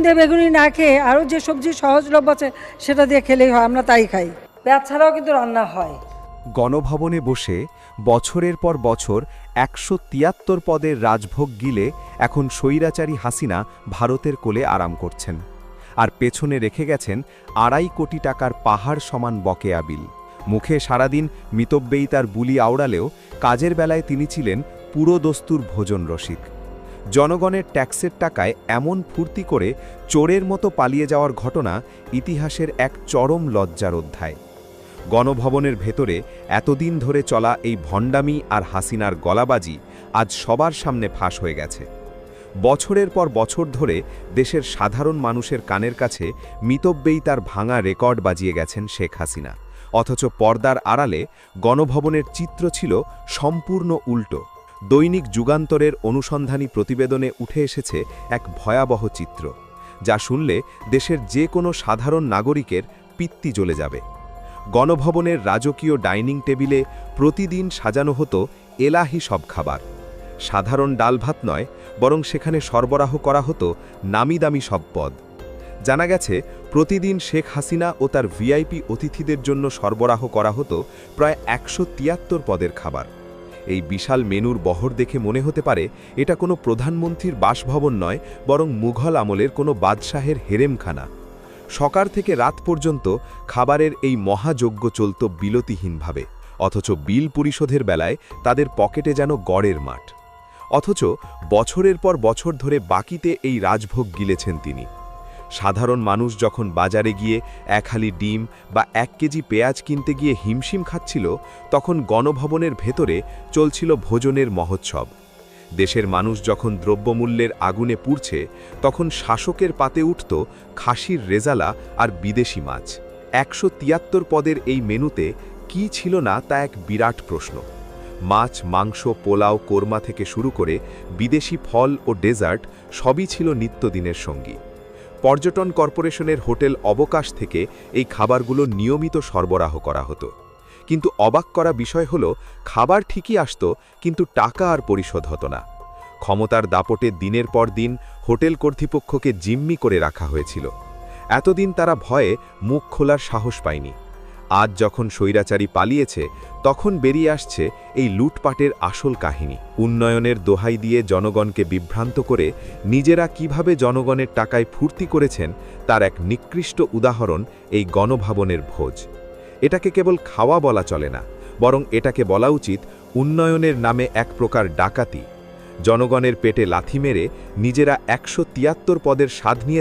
দিয়ে বেগুনি না খেয়ে আরও যে সবজি সহজলভ্য আছে সেটা দিয়ে খেলেই হয়, আমরা তাই খাই। পেঁয়াজ ছাড়াও কিন্তু রান্না হয়। গণভবনে বসে বছরের পর বছর ১৭৩ পদের রাজভোগ গিলে এখন স্বৈরাচারী হাসিনা ভারতের কোলে আরাম করছেন, আর পেছনে রেখে গেছেন ২.৫ কোটি টাকার পাহাড় সমান বকেয়া বিল। মুখে সারাদিন মিতব্যয়িতার বুলি আওড়ালেও কাজের বেলায় তিনি ছিলেন পুরো দস্তুর ভোজন রসিক। জনগণের ট্যাক্সের টাকায় এমন ফুর্তি করে চোরের মতো পালিয়ে যাওয়ার ঘটনা ইতিহাসের এক চরম লজ্জার অধ্যায়। গণভবনের ভেতরে এতদিন ধরে চলা এই ভণ্ডামি আর হাসিনার গলাবাজি আজ সবার সামনে ফাঁস হয়ে গেছে। বছরের পর বছর ধরে দেশের সাধারণ মানুষের কানের কাছে মিতব্যয়িতার ভাঙা রেকর্ড বাজিয়ে গেছেন শেখ হাসিনা, অথচ পর্দার আড়ালে গণভবনের চিত্র ছিল সম্পূর্ণ উল্টো। দৈনিক যুগান্তরের অনুসন্ধানী প্রতিবেদনে উঠে এসেছে এক ভয়াবহ চিত্র, যা শুনলে দেশের যে কোনো সাধারণ নাগরিকের পিত্তি জ্বলে যাবে। গণভবনের রাজকীয় ডাইনিং টেবিলে প্রতিদিন সাজানো হতো এলাহি সব খাবার। সাধারণ ডাল ভাত নয়, বরং সেখানে সরবরাহ করা হতো নামিদামি সব পদ। জানা গেছে প্রতিদিন শেখ হাসিনা ও তার ভিআইপি অতিথিদের জন্য সরবরাহ করা হতো প্রায় ১৭৩ পদের খাবার। এই বিশাল মেনুর বহর দেখে মনে হতে পারে এটা কোনো প্রধানমন্ত্রীর বাসভবন নয়, বরং মুঘল আমলের কোনো বাদশাহের হেরেমখানা। সকাল থেকে রাত পর্যন্ত খাবারের এই মহাযজ্ঞ চলত বিলতিহীনভাবে, অথচ বিল পরিশোধের বেলায় তাদের পকেটে যেন গড়ের মাঠ। অথচ বছরের পর বছর ধরে বাকিতে এই রাজভোগ গিলেছেন তিনি। সাধারণ মানুষ যখন বাজারে গিয়ে ১ হালি ডিম বা ১ কেজি পেঁয়াজ কিনতে গিয়ে হিমশিম খাচ্ছিল, তখন গণভবনের ভেতরে চলছিল ভোজনের মহোৎসব। দেশের মানুষ যখন দ্রব্যমূল্যের আগুনে পুড়ছে, তখন শাসকের পাতে উঠত খাসির রেজালা আর বিদেশি মাছ। ১৭৩ পদের এই মেনুতে কি ছিল না তা এক বিরাট প্রশ্ন। মাছ, মাংস, পোলাও, কোরমা থেকে শুরু করে বিদেশি ফল ও ডেজার্ট সবই ছিল নিত্যদিনের সঙ্গী। পর্যটন কর্পোরেশনের হোটেল অবকাশ থেকে এই খাবারগুলো নিয়মিত সরবরাহ করা হতো। কিন্তু অবাক করা বিষয় হলো, খাবার ঠিকই আসত, কিন্তু টাকা আর পরিশোধ হতো না। ক্ষমতার দাপটে দিনের পর দিন হোটেল কর্তৃপক্ষকে জিম্মি করে রাখা হয়েছিল। এতদিন তারা ভয়ে মুখ খোলার সাহস পায়নি। আজ যখন স্বৈরাচারী পালিয়েছে, তখন বেরিয়ে আসছে এই লুটপাটের আসল কাহিনী। উন্নয়নের দোহাই দিয়ে জনগণকে বিভ্রান্ত করে নিজেরা কিভাবে জনগণের টাকায় ফুর্তি করেছেন, তার এক নিকৃষ্ট উদাহরণ এই গণভবনের ভোজ। এটাকে কেবল খাওয়া বলা চলে না, বরং এটাকে বলা উচিত উন্নয়নের নামে এক প্রকার ডাকাতি। জনগণের পেটে লাথি মেরে নিজেরা ১৭৩ পদের স্বাদ নিয়ে